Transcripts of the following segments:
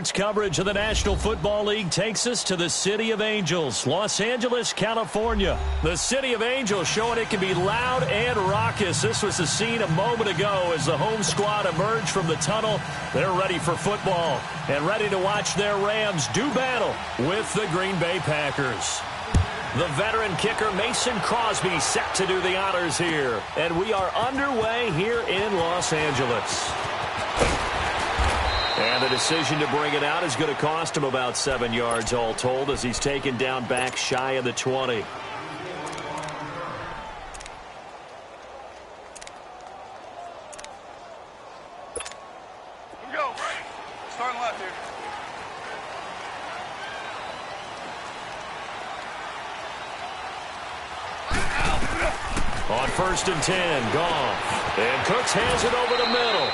Coverage of the National Football League takes us to the City of Angels, Los Angeles, California. The City of Angels showing it can be loud and raucous. This was the scene a moment ago as the home squad emerged from the tunnel. They're ready for football and ready to watch their Rams do battle with the Green Bay Packers. The veteran kicker Mason Crosby set to do the honors here. And we are underway here in Los Angeles. And the decision to bring it out is going to cost him about 7 yards all told as he's taken down back shy of the 20. Go. Starting left here. On 1st and 10, Goff. And Cooks has it over the middle.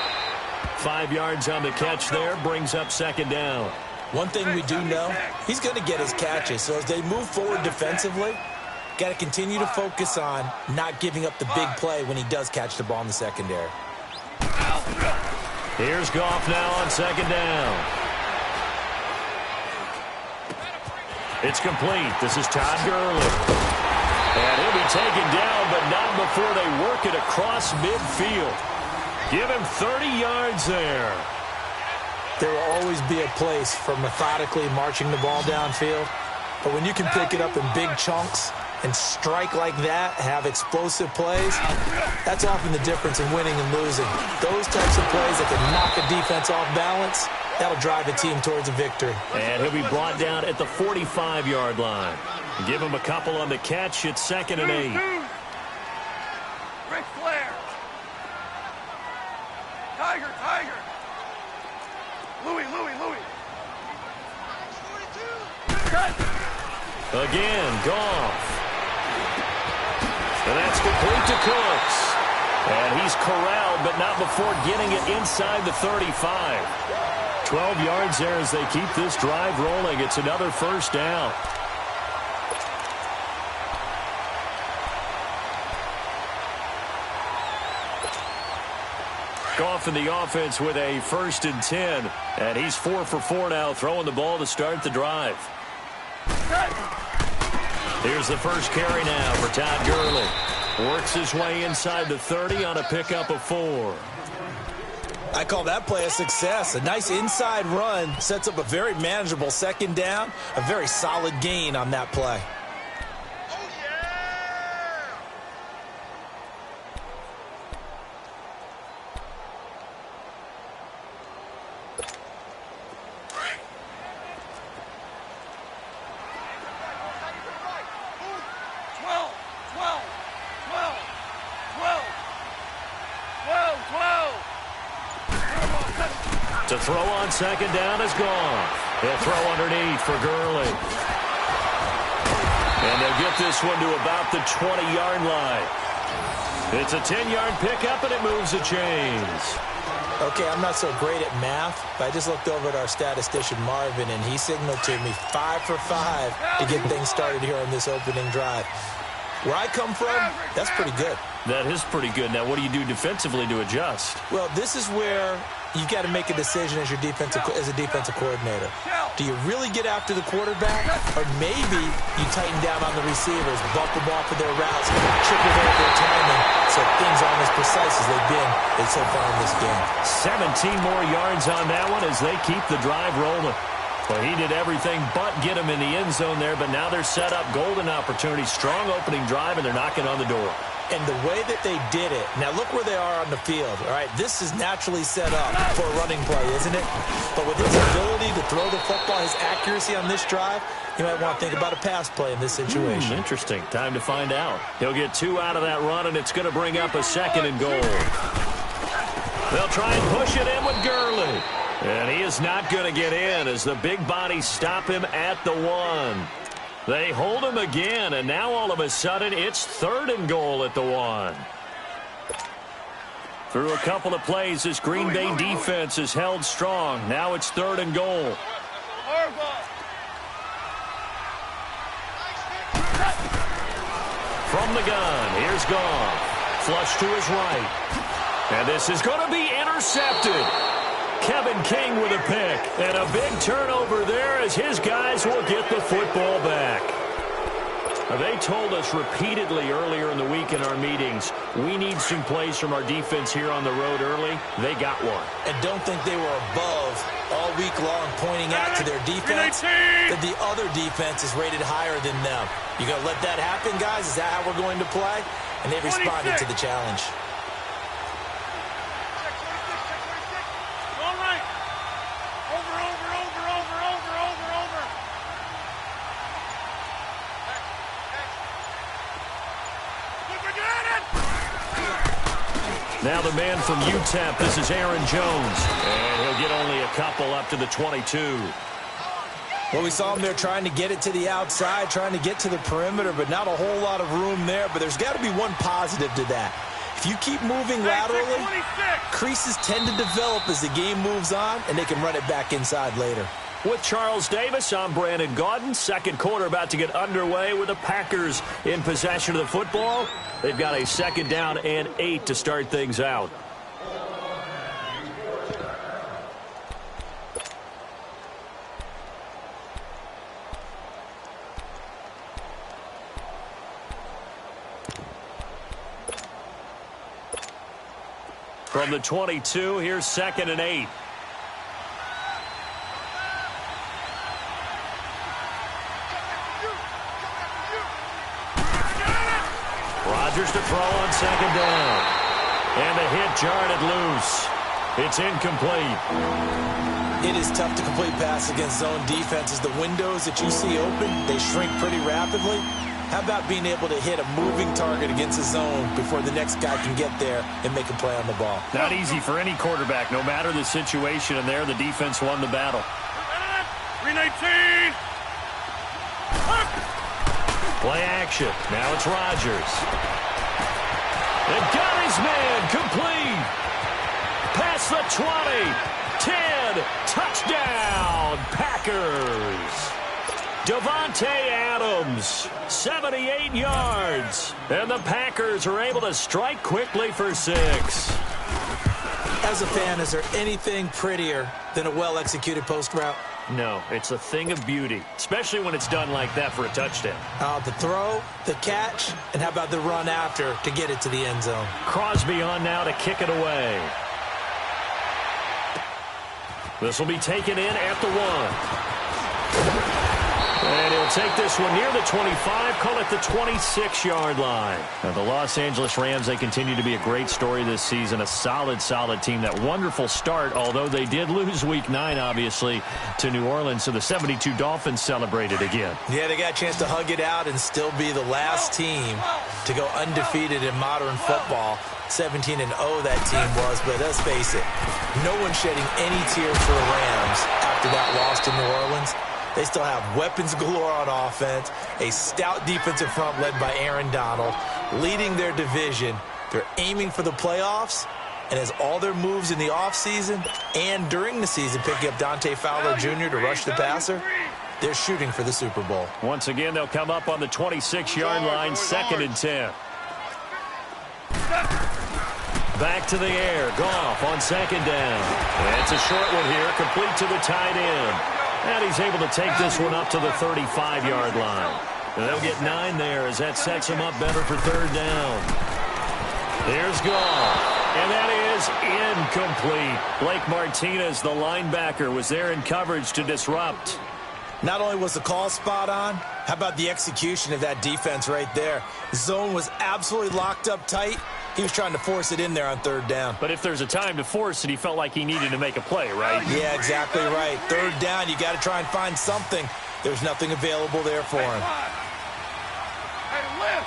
5 yards on the catch there, brings up 2nd down. One thing we do know, he's going to get his catches. So as they move forward defensively, got to continue to focus on not giving up the big play when he does catch the ball in the secondary. Here's Goff now on 2nd down. It's complete. This is Todd Gurley. And he'll be taken down, but not before they work it across midfield. Give him 30 yards there. There will always be a place for methodically marching the ball downfield. But when you can pick it up in big chunks and strike like that, have explosive plays, that's often the difference in winning and losing. Those types of plays that can knock a defense off balance, that'll drive the team towards a victory. And he'll be brought down at the 45-yard line. Give him a couple on the catch. It's 2nd and 8. Ric Flair. Tiger. Louis. Again, Goff. And that's complete to Cooks. And he's corralled, but not before getting it inside the 35. 12 yards there as they keep this drive rolling. It's another 1st down. Goff in the offense with a 1st and 10. And he's 4 for 4 now, throwing the ball to start the drive. Here's the first carry now for Todd Gurley. Works his way inside the 30 on a pickup of 4. I call that play a success. A nice inside run sets up a very manageable 2nd down. A very solid gain on that play. To throw on 2nd down is gone. He'll throw underneath for Gurley. And they'll get this one to about the 20-yard line. It's a 10-yard pickup, and it moves the chains. Okay, I'm not so great at math, but I just looked over at our statistician, Marvin, and he signaled to me 5 for 5 to get things started here on this opening drive. Where I come from, that's pretty good. That is pretty good. Now, what do you do defensively to adjust? Well, this is where you got to make a decision as a defensive coordinator. Do you really get after the quarterback, or maybe you tighten down on the receivers, bump them off of their routes, trip over their timing, so things aren't as precise as they've been so far in this game. 17 more yards on that one as they keep the drive rolling. Well, he did everything but get him in the end zone there, but now they're set up. Golden opportunity, strong opening drive, and they're knocking on the door. And the way that they did it, now look where they are on the field, all right? This is naturally set up for a running play, isn't it? But with his ability to throw the football, his accuracy on this drive, you might want to think about a pass play in this situation. Interesting. Time to find out. He'll get 2 out of that run, and it's going to bring up a 2nd and goal. They'll try and push it in with Gurley. And he is not going to get in as the big bodies stop him at the 1. They hold him again, and now all of a sudden it's 3rd and goal at the 1. Through a couple of plays, this Green Bay defense is held strong. Now it's 3rd and goal. From the gun, here's Goff. Flush to his right. And this is going to be intercepted. Kevin King with a pick. And a big turnover there as his guys will get the football back. They told us repeatedly earlier in the week in our meetings, we need some plays from our defense here on the road early. They got one. And don't think they were above all week long pointing out to their defense that the other defense is rated higher than them. You going to let that happen, guys? Is that how we're going to play? And they responded to the challenge. Now the man from UTEP, this is Aaron Jones. And he'll get only a couple up to the 22. Well, we saw him there trying to get it to the outside, trying to get to the perimeter, but not a whole lot of room there. But there's got to be one positive to that. If you keep moving laterally, creases tend to develop as the game moves on, and they can run it back inside later. With Charles Davis, I'm Brandon Gaudin. Second quarter about to get underway with the Packers in possession of the football. They've got a 2nd down and 8 to start things out. From the 22, here's 2nd and 8. Rodgers to throw on 2nd down. And the hit jarred it loose. It's incomplete. It is tough to complete pass against zone defenses. The windows that you see open, they shrink pretty rapidly. How about being able to hit a moving target against a zone before the next guy can get there and make a play on the ball? Not easy for any quarterback, no matter the situation. And there, the defense won the battle. 319. Play action. Now it's Rodgers. And got his man complete. Past the 20. 10. Touchdown, Packers. Davante Adams, 78 yards. And the Packers are able to strike quickly for 6. As a fan, is there anything prettier than a well-executed post route? No, it's a thing of beauty, especially when it's done like that for a touchdown. The throw, the catch, and how about the run after to get it to the end zone? Crosby on now to kick it away. This will be taken in at the 1. And he'll take this one near the 25, call it the 26-yard line. Now, the Los Angeles Rams, they continue to be a great story this season. A solid team. That wonderful start, although they did lose Week 9, obviously, to New Orleans. So the 72 Dolphins celebrated again. Yeah, they got a chance to hug it out and still be the last team to go undefeated in modern football. 17-0 that team was, but let's face it, no one shedding any tears for the Rams after that loss to New Orleans. They still have weapons galore on offense, a stout defensive front led by Aaron Donald, leading their division. They're aiming for the playoffs, and as all their moves in the offseason and during the season, picking up Dante Fowler Jr. to rush the passer, they're shooting for the Super Bowl. Once again, they'll come up on the 26-yard line, 2nd and 10. Back to the air, Goff on 2nd down. And it's a short one here, complete to the tight end. And he's able to take this one up to the 35-yard line. And they'll get 9 there as that sets him up better for 3rd down. Here's Goff. And that is incomplete. Blake Martinez, the linebacker, was there in coverage to disrupt. Not only was the call spot on, how about the execution of that defense right there? The zone was absolutely locked up tight. He was trying to force it in there on 3rd down. But if there's a time to force it, he felt like he needed to make a play, right? Yeah, exactly right. 3rd down, you got to try and find something. There's nothing available there for him. Hey, lift.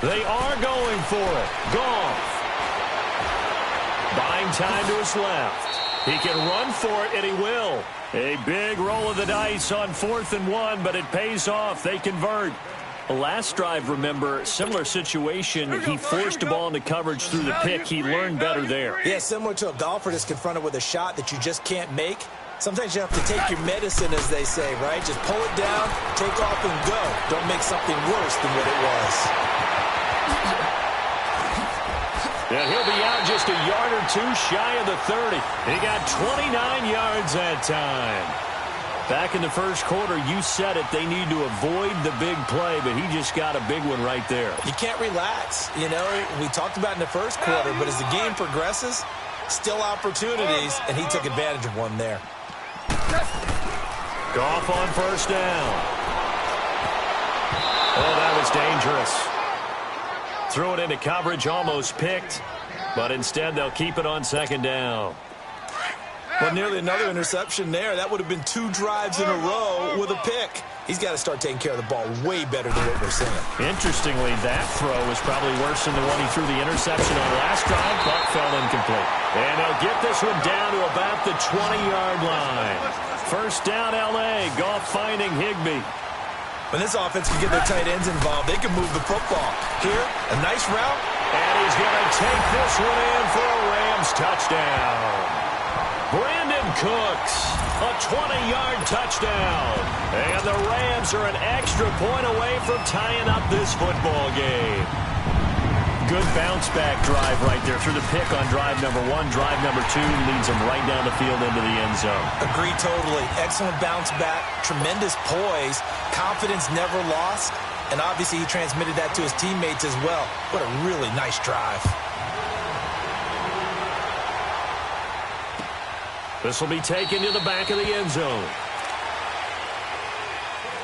They are going for it. Goff. Buying time to his left. He can run for it, and he will. A big roll of the dice on 4th and 1, but it pays off. They convert. The last drive, remember, similar situation. He forced the ball into coverage through the pick. He learned better there. Yeah, similar to a golfer that's confronted with a shot that you just can't make. Sometimes you have to take your medicine, as they say, right? Just pull it down, take off, and go. Don't make something worse than what it was. And he'll be out just a yard or two shy of the 30. He got 29 yards that time. Back in the first quarter, you said it, they need to avoid the big play, but he just got a big one right there. You can't relax. You know, we talked about in the first quarter, but as the game progresses, still opportunities, and he took advantage of one there. Goff on first down. Oh, that was dangerous. Threw it into coverage, almost picked, but instead they'll keep it on second down. Well, nearly another interception there. That would have been 2 drives in a row with a pick. He's got to start taking care of the ball way better than what we're seeing. Interestingly, that throw was probably worse than the one he threw the interception on last drive, but fell incomplete. And they'll get this one down to about the 20-yard line. First down, L.A. Goff finding Higbee. When this offense can get their tight ends involved, they can move the football. Here, a nice route. And he's going to take this one in for a Rams touchdown. Brandon Cooks, a 20-yard touchdown. And the Rams are an extra point away from tying up this football game. Good bounce-back drive right there through the pick on drive number 1. Drive number 2 leads them right down the field into the end zone. Agree totally. Excellent bounce back, tremendous poise, confidence never lost, and obviously he transmitted that to his teammates as well. What a really nice drive. This will be taken to the back of the end zone.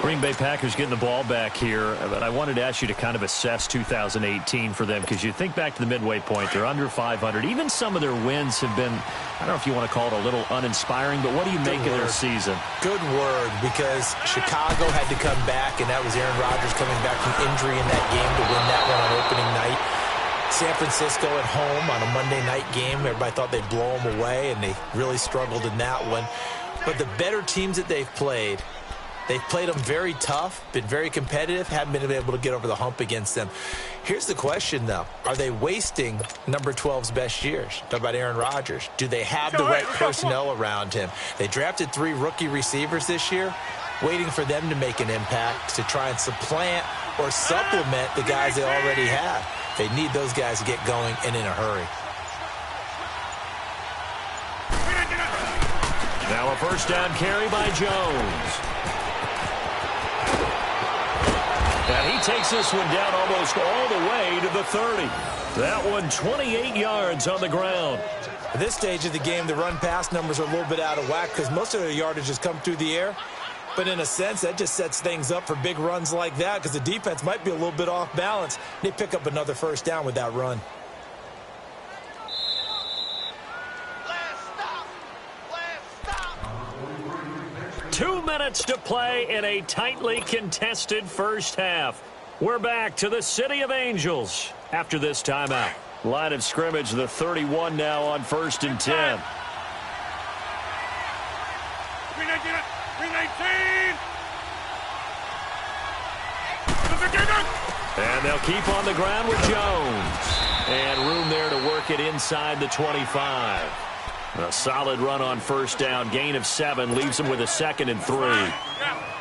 Green Bay Packers getting the ball back here, but I wanted to ask you to kind of assess 2018 for them, because you think back to the midway point, they're under 500. Even some of their wins have been, I don't know if you want to call it a little uninspiring, but what do you make of their season? Good word, because Chicago had to come back, and that was Aaron Rodgers coming back from injury in that game to win that one on opening night. San Francisco at home on a Monday night game. Everybody thought they'd blow them away, and they really struggled in that one. But the better teams that they've played them very tough, been very competitive, haven't been able to get over the hump against them. Here's the question, though. Are they wasting number 12's best years? Talk about Aaron Rodgers. Do they have the right personnel around him? They drafted 3 rookie receivers this year, waiting for them to make an impact to try and supplant or supplement the guys they already have. They need those guys to get going and in a hurry. Now a first down carry by Jones. And he takes this one down almost all the way to the 30. That one 28 yards on the ground. At this stage of the game, the run-pass numbers are a little bit out of whack because most of their yardage has come through the air. But in a sense, that just sets things up for big runs like that because the defense might be a little bit off balance. They pick up another first down with that run. Stop. 2 minutes to play in a tightly contested first half. We're back to the City of Angels after this timeout. Line of scrimmage, the 31 now on 1st and 10. 319. And they'll keep on the ground with Jones. And room there to work it inside the 25. A solid run on first down. Gain of 7 leaves them with a 2nd and 3.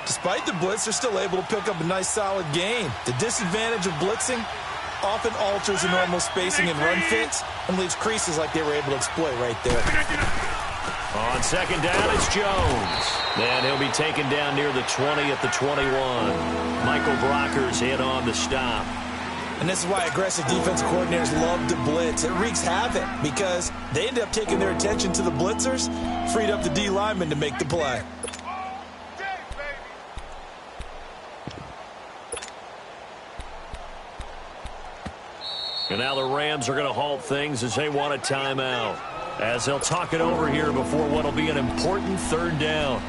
Despite the blitz, they're still able to pick up a nice, solid gain. The disadvantage of blitzing often alters the normal spacing and run fits and leaves creases like they were able to exploit right there. On second down, it's Jones. And he'll be taken down near the 20 at the 21. Michael Brockers in on the stop. And this is why aggressive defensive coordinators love to blitz. It wreaks havoc because they end up taking their attention to the blitzers, freed up the D lineman to make the play. And now the Rams are going to halt things as they want a timeout, as they'll talk it over here before what will be an important 3rd down.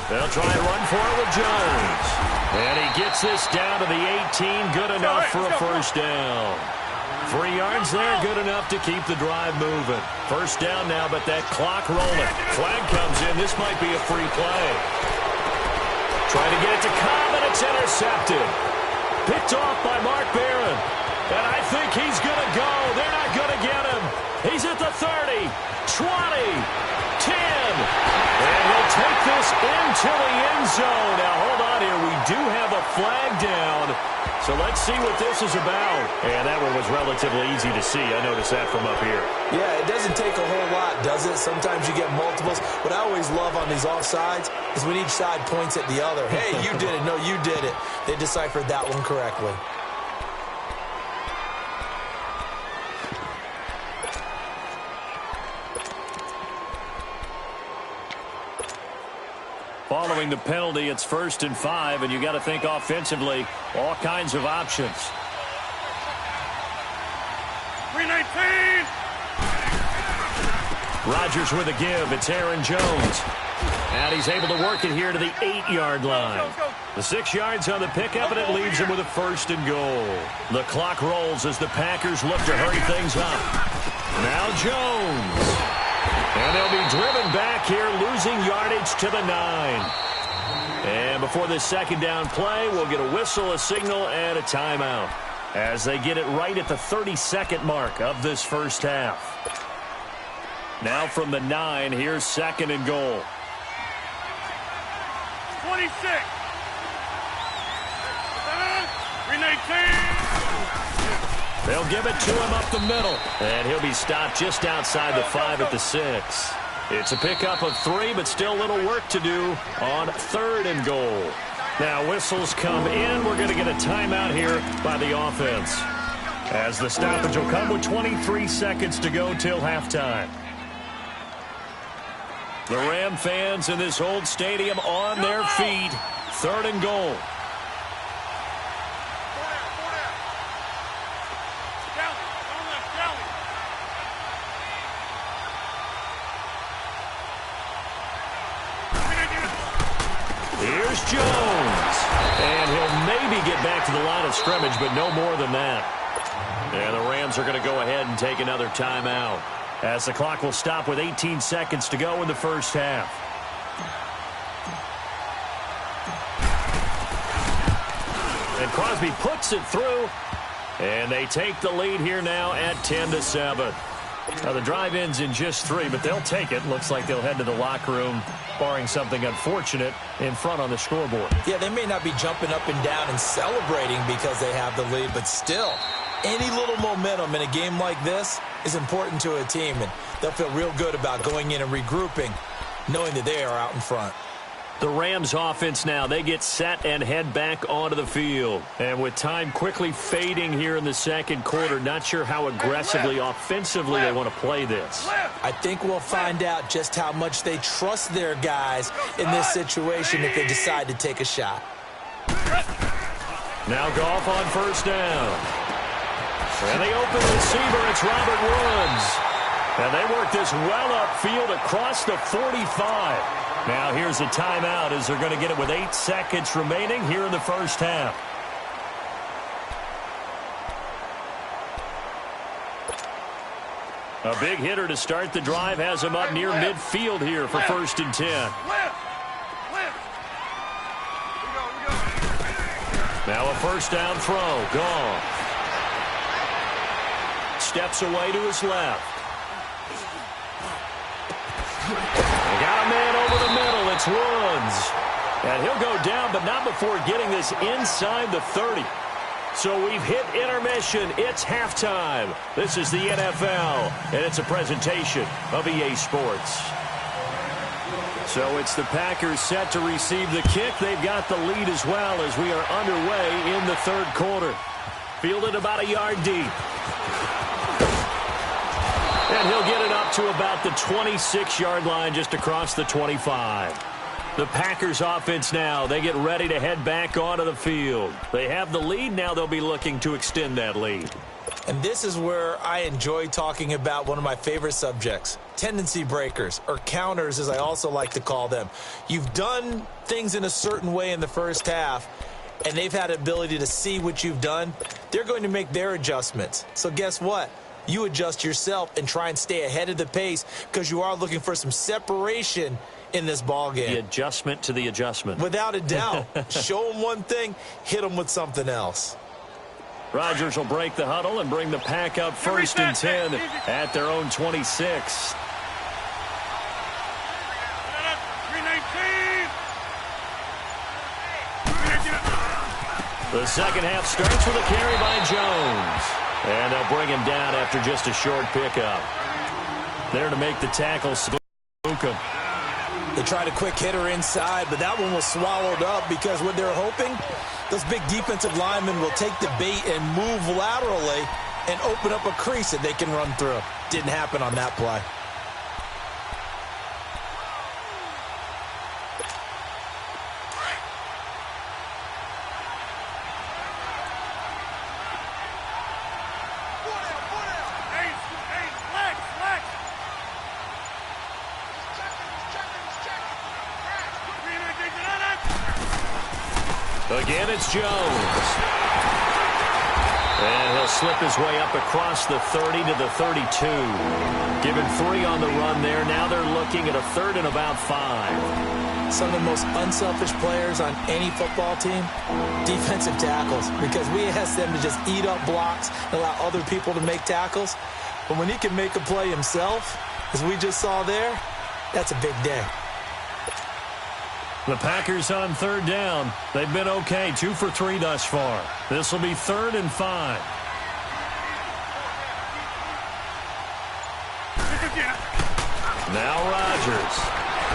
They'll try and run for it with Jones. And he gets this down to the 18. Good enough for a first down. 3 yards there, good enough to keep the drive moving. First down now, but that clock rolling. Flag comes in. This might be a free play. Trying to get it to Cobb, and it's intercepted. Picked off by Mark Barron. And I think he's going to go. They're not going to get him. He's at the 30, 20, 10. And he'll take this into the end zone. Now, hold on here. We do have a flag down. So let's see what this is about. And that one was relatively easy to see. I noticed that from up here. Yeah, it doesn't take a whole lot, does it? Sometimes you get multiples. What I always love on these offsides is when each side points at the other. Hey, you did it. No, you did it. They deciphered that one correctly. Following the penalty, it's 1st and 5, and you got to think offensively, all kinds of options. 319. Rodgers with a give. It's Aaron Jones. And he's able to work it here to the 8-yard line. The 6 yards on the pickup, and it leaves him with a 1st and goal. The clock rolls as the Packers look to hurry things up. Now Jones. And they'll be driven back here, losing yardage to the 9. And before this second down play, we'll get a whistle, a signal, and a timeout as they get it right at the 32nd mark of this first half. Now from the 9, here's 2nd and goal. 26. 319. They'll give it to him up the middle. And he'll be stopped just outside the 5 at the 6. It's a pickup of 3, but still a little work to do on 3rd and goal. Now whistles come in. We're going to get a timeout here by the offense, as the stoppage will come with 23 seconds to go till halftime. The Ram fans in this old stadium on their feet. 3rd and goal. Here's Jones. And he'll maybe get back to the line of scrimmage, but no more than that. And the Rams are going to go ahead and take another timeout, as the clock will stop with 18 seconds to go in the first half. And Crosby puts it through, and they take the lead here now at 10-7. Now the drive ends in just 3, but they'll take it. Looks like they'll head to the locker room, barring something unfortunate, in front on the scoreboard. Yeah, they may not be jumping up and down and celebrating because they have the lead, but still, any little momentum in a game like this is important to a team, and they'll feel real good about going in and regrouping, knowing that they are out in front. The Rams offense now, they get set and head back onto the field. And with time quickly fading here in the second quarter, not sure how aggressively, offensively they want to play this. I think we'll find out just how much they trust their guys in this situation if they decide to take a shot. Now Goff on 1st down. And the open receiver, it's Robert Woods. And they work this well upfield across the 45. Now here's a timeout as they're going to get it with 8 seconds remaining here in the first half. A big hitter to start the drive has him up near midfield here for 1st and 10. Now a 1st down throw. Gone. Steps away to his left. They got a man over the middle. It's Woods. And he'll go down, but not before getting this inside the 30. So we've hit intermission. It's halftime. This is the NFL, and it's a presentation of EA Sports. So it's the Packers set to receive the kick. They've got the lead as well as we are underway in the third quarter. Fielded about a yard deep. And he'll get it up to about the 26-yard line, just across the 25. The Packers offense now, they get ready to head back onto the field. They have the lead. Now they'll be looking to extend that lead. And this is where I enjoy talking about one of my favorite subjects, tendency breakers, or counters as I also like to call them. You've done things in a certain way in the first half, and they've had the ability to see what you've done, they're going to make their adjustments. So guess what? You adjust yourself and try and stay ahead of the pace because you are looking for some separation in this ball game. The adjustment to the adjustment. Without a doubt. Show them one thing, hit them with something else. Rodgers will break the huddle and bring the pack up 1st and 10 at their own 26. The second half starts with a carry by Jones. And they'll bring him down after just a short pickup. There to make the tackle, Sluka. They tried a quick hitter inside, but that one was swallowed up because what they're hoping, those big defensive linemen will take the bait and move laterally and open up a crease that they can run through. Didn't happen on that play. Again, it's Jones. And he'll slip his way up across the 30 to the 32. Given 3 on the run there. Now they're looking at a 3rd and about 5. Some of the most unselfish players on any football team, defensive tackles, because we ask them to just eat up blocks and allow other people to make tackles. But when he can make a play himself, as we just saw there, that's a big day. The Packers on 3rd down. They've been okay, 2 for 3 thus far. This will be 3rd and 5. Now Rodgers.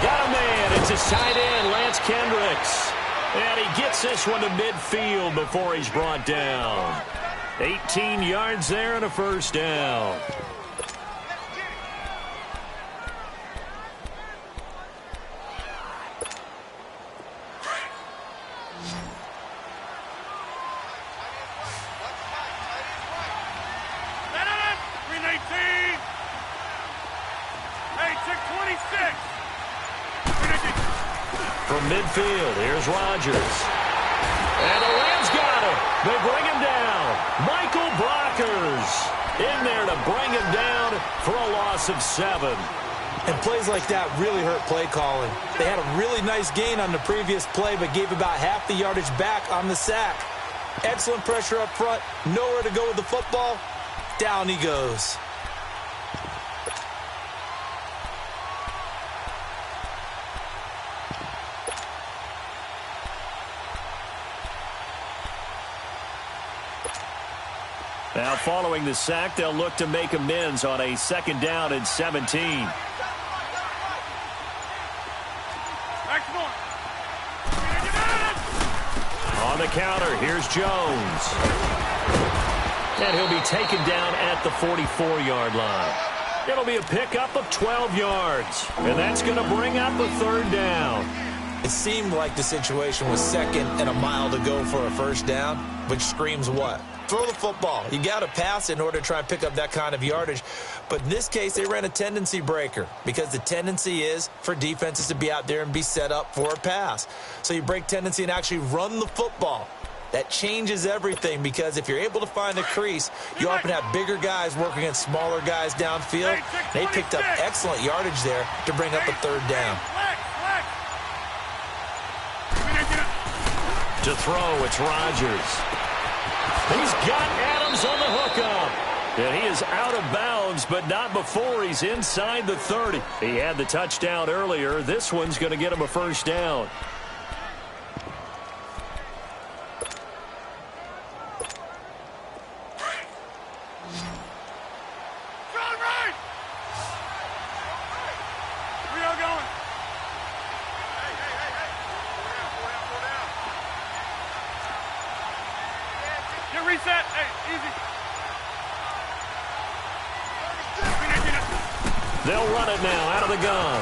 Got a man. It's his tight end, Lance Kendricks. And he gets this one to midfield before he's brought down. 18 yards there and a 1st down. From midfield, here's Rodgers. And the Rams got him. They bring him down. Michael Brockers in there to bring him down for a loss of 7. And plays like that really hurt play calling. They had a really nice gain on the previous play, but gave about half the yardage back on the sack. Excellent pressure up front. Nowhere to go with the football. Down he goes. Now following the sack, they'll look to make amends on a 2nd down and 17. On the counter, here's Jones. And he'll be taken down at the 44-yard line. It'll be a pickup of 12 yards. And that's going to bring up a 3rd down. It seemed like the situation was 2nd and a mile to go for a 1st down, which screams what? Throw the football. You got to pass in order to try and pick up that kind of yardage. But in this case, they ran a tendency breaker because the tendency is for defenses to be out there and be set up for a pass. So you break tendency and actually run the football. That changes everything because if you're able to find a crease, you often have bigger guys working against smaller guys downfield. They picked up excellent yardage there to bring up a 3rd down. To throw, it's Rodgers. He's got Adams on the hookup. And he is out of bounds, but not before he's inside the 30. He had the touchdown earlier. This one's going to get him a 1st down. Reset. Hey, easy. They'll run it now out of the gun.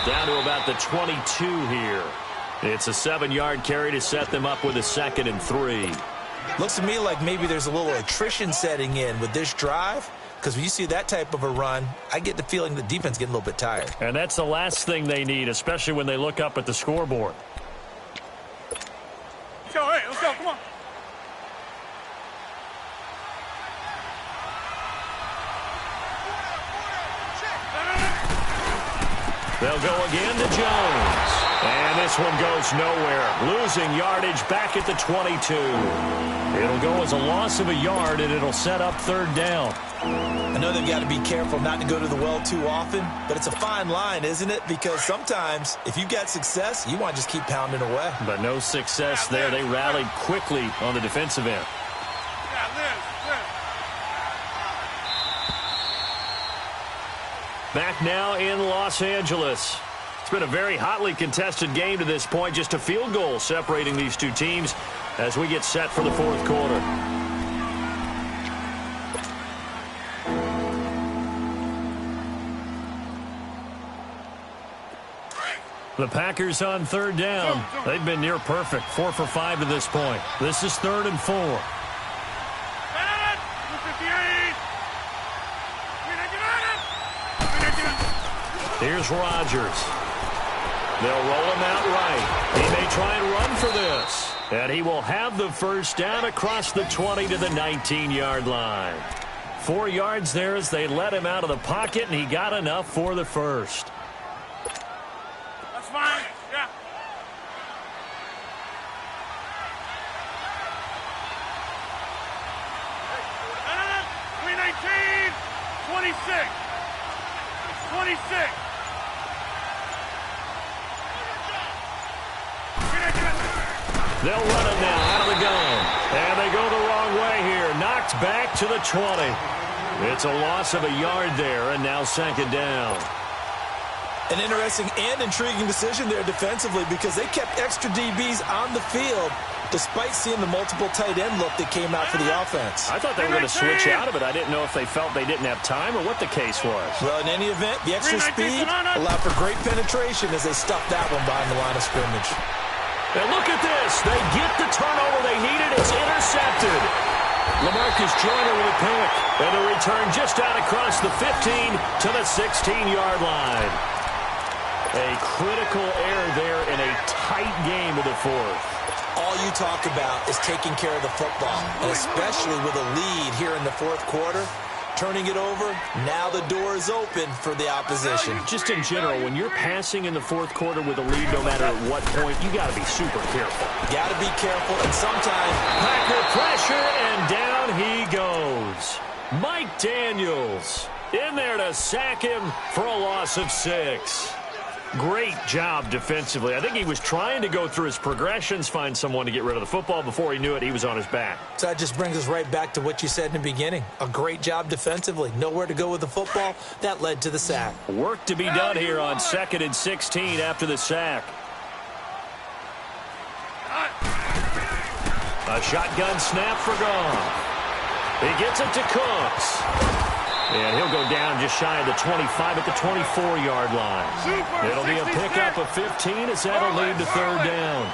Down to about the 22 here. It's a 7-yard carry to set them up with a 2nd and 3. Looks to me like maybe there's a little attrition setting in with this drive. Because when you see that type of a run, I get the feeling the defense getting a little bit tired. And that's the last thing they need, especially when they look up at the scoreboard. They'll go again to Jones. And this one goes nowhere. Losing yardage back at the 22. It'll go as a loss of a yard, and it'll set up third down. I know they've got to be careful not to go to the well too often, but it's a fine line, isn't it? Because sometimes, if you've got success, you want to just keep pounding away. But no success there. They rallied quickly on the defensive end. Back now in Los Angeles. It's been a very hotly contested game to this point. Just a field goal separating these two teams as we get set for the fourth quarter. The Packers on third down. They've been near perfect, 4 for 5 to this point. This is 3rd and 4. Here's Rodgers. They'll roll him out right. He may try and run for this. And he will have the first down across the 20 to the 19-yard line. 4 yards there as they let him out of the pocket, and he got enough for the first. That's fine. Yeah. Hey, 26. 26. They'll run it now out of the gun. And they go the wrong way here. Knocked back to the 20. It's a loss of a yard there, and now 2nd down. An interesting and intriguing decision there defensively because they kept extra DBs on the field despite seeing the multiple tight end look that came out for the offense. I thought they were going to switch out of it. I didn't know if they felt they didn't have time or what the case was. Well, in any event, the extra speed allowed for great penetration as they stuffed that one behind the line of scrimmage. And look at this. They get the turnover they needed. It's intercepted. LaMarcus Joyner with a pick. And a return just out across the 15 to the 16-yard line. A critical error there in a tight game of the fourth. All you talk about is taking care of the football, and especially with a lead here in the fourth quarter. Turning it over, now the door is open for the opposition. Just in general, when you're passing in the fourth quarter with a lead, no matter at what point, you got to be super careful. Got to be careful, and sometimes Packer pressure, and down he goes. Mike Daniels in there to sack him for a loss of 6. Great job defensively. I think he was trying to go through his progressions, find someone to get rid of the football. Before he knew it, he was on his back. So that just brings us right back to what you said in the beginning. A great job defensively. Nowhere to go with the football. That led to the sack. Work to be done here on 2nd and 16 after the sack. A shotgun snap for Goff. He gets it to Cooks. And he'll go down just shy of the 25 at the 24-yard line. It'll be a pickup of 15 as that'll lead to 3rd down.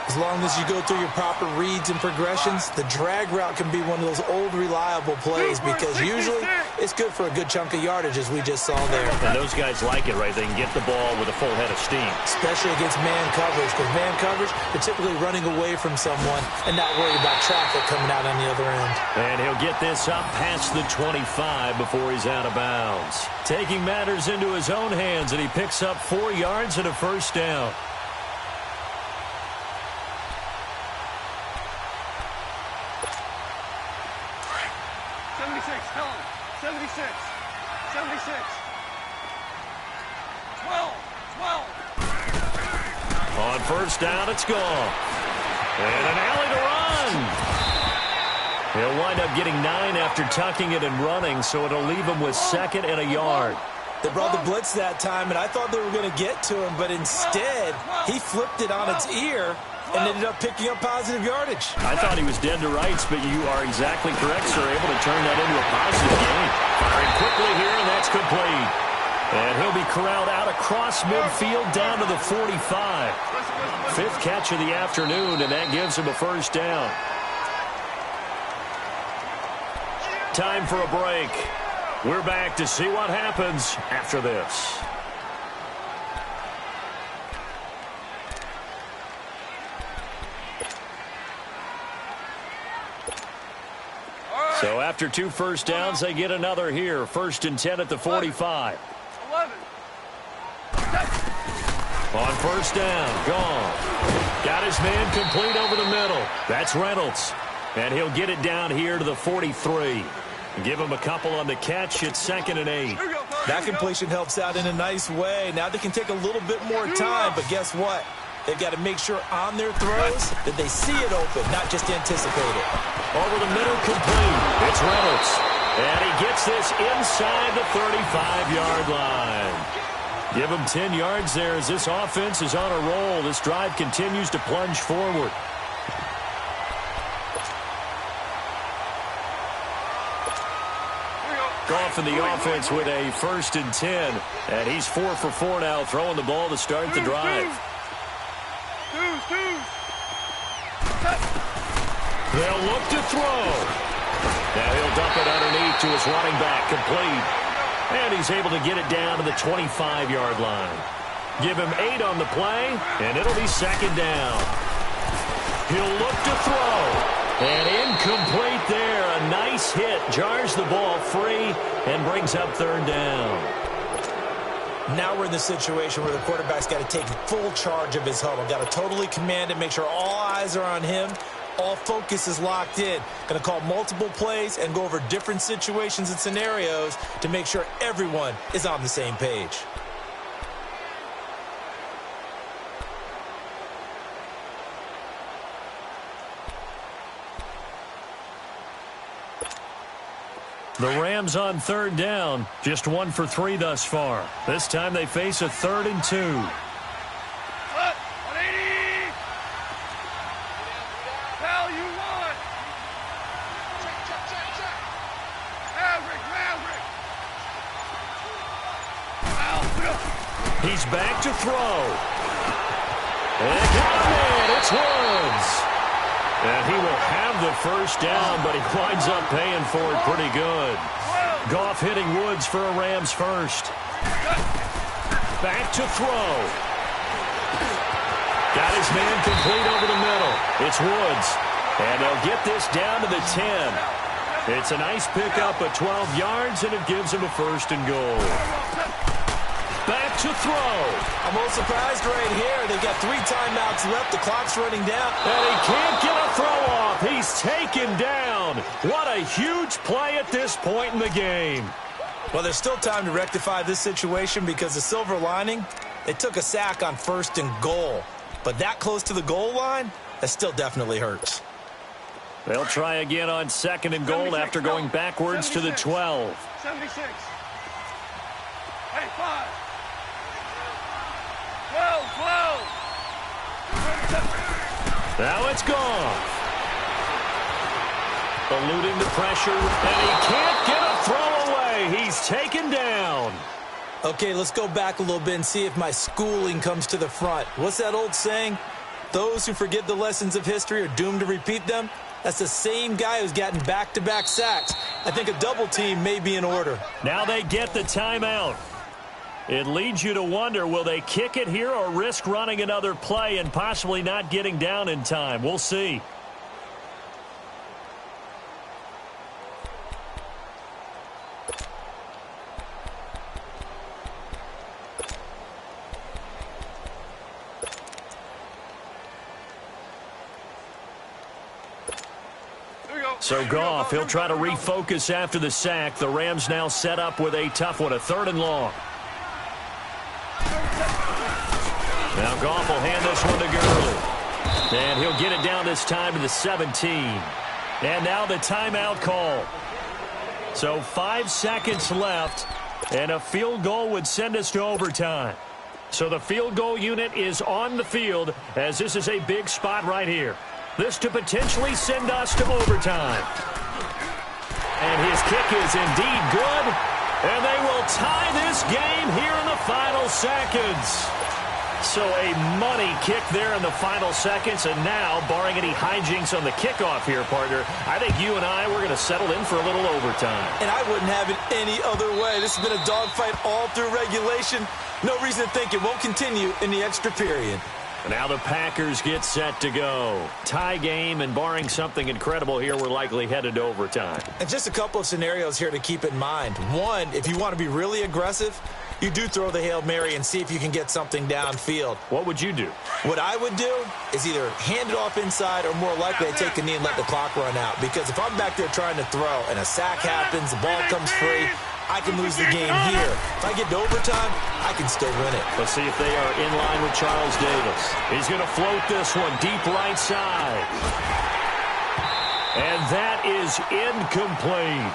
As long as you go through your proper reads and progressions, the drag route can be one of those old reliable plays because usually it's good for a good chunk of yardage as we just saw there. And those guys like it, right? They can get the ball with a full head of steam. Especially against man coverage because man coverage, they're typically running away from someone and not worried about traffic coming out on the other end. And he'll get this up past the 25 before he's out of bounds. Taking matters into his own hands, and he picks up 4 yards and a first down. On first down, it's gone. And an alley to run. He'll wind up getting 9 after tucking it and running, so it'll leave him with 2nd and a yard. They brought the blitz that time, and I thought they were going to get to him, but instead, he flipped it on its ear and ended up picking up positive yardage. I thought he was dead to rights, but you are exactly correct, sir. Able to turn that into a positive gain. Firing quickly here, and that's complete. And he'll be corralled out across midfield down to the 45. 5th catch of the afternoon, and that gives him a first down. Time for a break. We're back to see what happens after this. So after 2 first downs, they get another here. 1st and 10 at the 45. 11. On first down, Goff. Got his man complete over the middle. That's Reynolds. And he'll get it down here to the 43. Give him a couple on the catch. It's 2nd and 8. That completion helps out in a nice way. Now they can take a little bit more time, but guess what? They've got to make sure on their throws that they see it open, not just anticipate it. Over the middle, complete. It's Reynolds. And he gets this inside the 35-yard line. Give him 10 yards there as this offense is on a roll. This drive continues to plunge forward. Goff in the offense with a 1st and 10. And he's 4 for 4 now, throwing the ball to start the drive. They'll look to throw. Now he'll dump it underneath to his running back, complete. And he's able to get it down to the 25-yard line. Give him 8 on the play, and it'll be 2nd down. He'll look to throw. And incomplete there. A nice hit. Jars the ball free and brings up 3rd down. Now we're in the situation where the quarterback's got to take full charge of his huddle. Got to totally command it, make sure all eyes are on him. All focus is locked in. Going to call multiple plays and go over different situations and scenarios to make sure everyone is on the same page. The Rams on 3rd down, just 1 for 3 thus far. This time they face a 3rd and 2. 180. Hell you want. Maverick. He's back to throw. And got him in. It's Woods. And he will have the 1st down, but he winds up paying for it pretty good. Goff hitting Woods for a Rams 1st. Back to throw. Got his man complete over the middle. It's Woods. And they'll get this down to the 10. It's a nice pickup of 12 yards, and it gives him a 1st and goal. Back to throw. I'm a little surprised right here. They've got 3 timeouts left. The clock's running down. And he can't get a throw off. He's taken down. What a huge play at this point in the game. Well, there's still time to rectify this situation because the silver lining, they took a sack on 1st and goal. But that close to the goal line, that still definitely hurts. They'll try again on 2nd and goal after going backwards 76. to the 12. 76. Hey, 5. 12. Now it's gone. Eluding the pressure, and he can't get a throw away. He's taken down. Okay, let's go back a little bit and see if my schooling comes to the front. What's that old saying? Those who forget the lessons of history are doomed to repeat them. That's the same guy who's gotten back-to-back sacks. I think a double team may be in order. Now they get the timeout. It leads you to wonder, will they kick it here or risk running another play and possibly not getting down in time? We'll see. So Goff, he'll try to refocus after the sack. The Rams now set up with a tough one, a 3rd and long. Now Goff will hand this one to Gurley. And he'll get it down this time to the 17. And now the timeout call. So 5 seconds left, and a field goal would send us to overtime. So the field goal unit is on the field as this is a big spot right here. This to potentially send us to overtime. And his kick is indeed good. And they will tie this game here in the final seconds. So a money kick there in the final seconds. And now, barring any hijinks on the kickoff here, partner, I think you and I, we're going to settle in for a little overtime. And I wouldn't have it any other way. This has been a dogfight all through regulation. No reason to think it won't continue in the extra period. Now the Packers get set to go. Tie game, and barring something incredible here, we're likely headed to overtime. And just a couple of scenarios here to keep in mind. One, if you want to be really aggressive, you do throw the Hail Mary and see if you can get something downfield. What would you do? What I would do is either hand it off inside or more likely I take a knee and let the clock run out. Because if I'm back there trying to throw and a sack happens, the ball comes free, I can lose the game here. If I get to overtime, I can still win it. Let's see if they are in line with Charles Davis. He's going to float this one deep right side. And that is incomplete.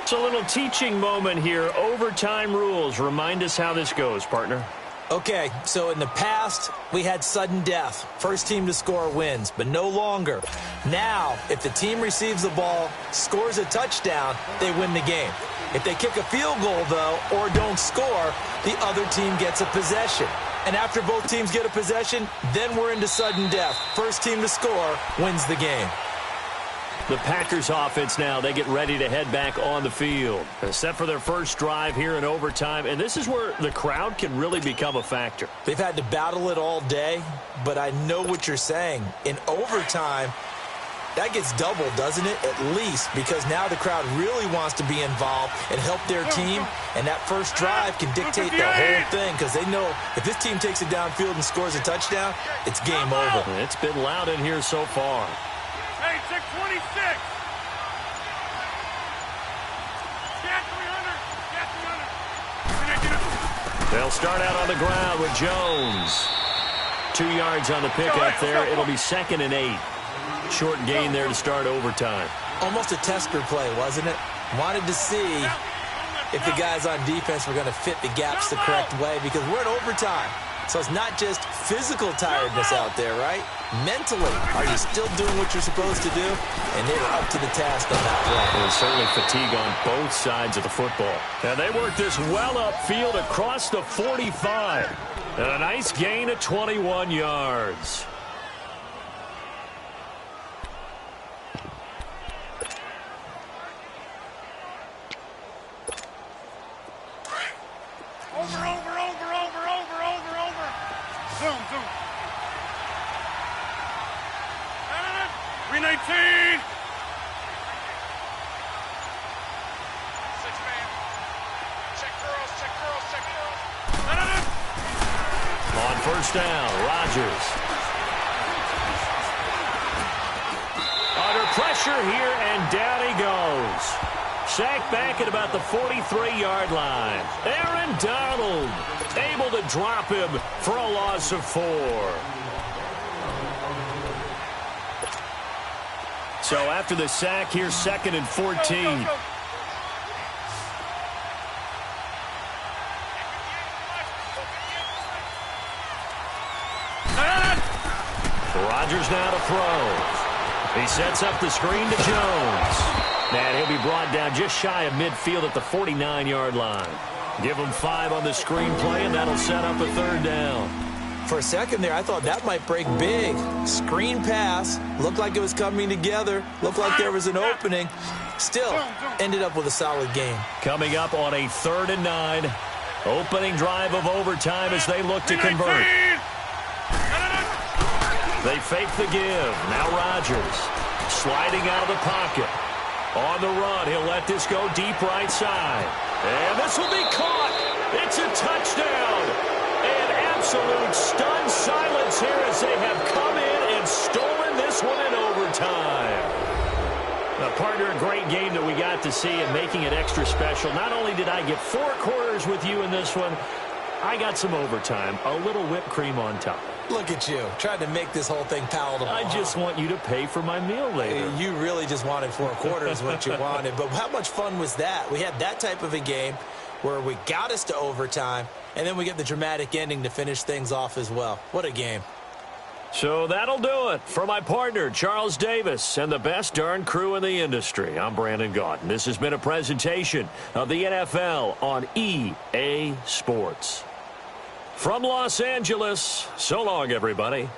It's a little teaching moment here. Overtime rules. Remind us how this goes, partner. Okay, so in the past, we had sudden death. First team to score wins, but no longer. Now, if the team receives the ball, scores a touchdown, they win the game. If they kick a field goal, though, or don't score, the other team gets a possession. And after both teams get a possession, then we're into sudden death. First team to score wins the game. The Packers offense now, they get ready to head back on the field. Set for their first drive here in overtime, and this is where the crowd can really become a factor. They've had to battle it all day, but I know what you're saying. In overtime, that gets doubled, doesn't it? At least, because now the crowd really wants to be involved and help their team, and that first drive can dictate the whole thing because they know if this team takes it downfield and scores a touchdown, it's game over. It's been loud in here so far. Hey, 626. Get 300. They'll start out on the ground with Jones. 2 yards on the pickup there. It'll be 2nd and 8. Short gain there to start overtime. Almost a tester play, wasn't it? Wanted to see if the guys on defense were going to fit the gaps the correct way because we're in overtime. So it's not just physical tiredness out there, right? Mentally, are you still doing what you're supposed to do? And they were up to the task on that play. There's certainly fatigue on both sides of the football. And they work this well upfield across the 45. And a nice gain of 21 yards. Over. Zoom. 319. 6-man. Check girls. On first down, Rodgers. Under pressure here, and down he goes. Sacked back at about the 43-yard line. Aaron Donald able to drop him for a loss of 4. So after the sack, here's 2nd and 14. Rodgers now to throw. He sets up the screen to Jones. And he'll be brought down just shy of midfield at the 49-yard line. Give him 5 on the screen play, and that'll set up a 3rd down. For a second there, I thought that might break big. Screen pass. Looked like it was coming together. Looked like there was an opening. Still, ended up with a solid game. Coming up on a 3rd and 9. Opening drive of overtime as they look to convert. They fake the give. Now Rodgers sliding out of the pocket. On the run, he'll let this go deep right side. And this will be caught. It's a touchdown. And absolute stunned silence here as they have come in and stolen this one in overtime. Now, partner, a great game that we got to see and making it extra special. Not only did I get 4 quarters with you in this one, I got some overtime, a little whipped cream on top. Look at you, trying to make this whole thing palatable. I just want you to pay for my meal later. You really just wanted 4 quarters what you wanted. But how much fun was that? We had that type of a game where we got us to overtime, and then we get the dramatic ending to finish things off as well. What a game. So that'll do it for my partner, Charles Davis, and the best darn crew in the industry. I'm Brandon Gaudin. This has been a presentation of the NFL on EA Sports. From Los Angeles, so long, everybody.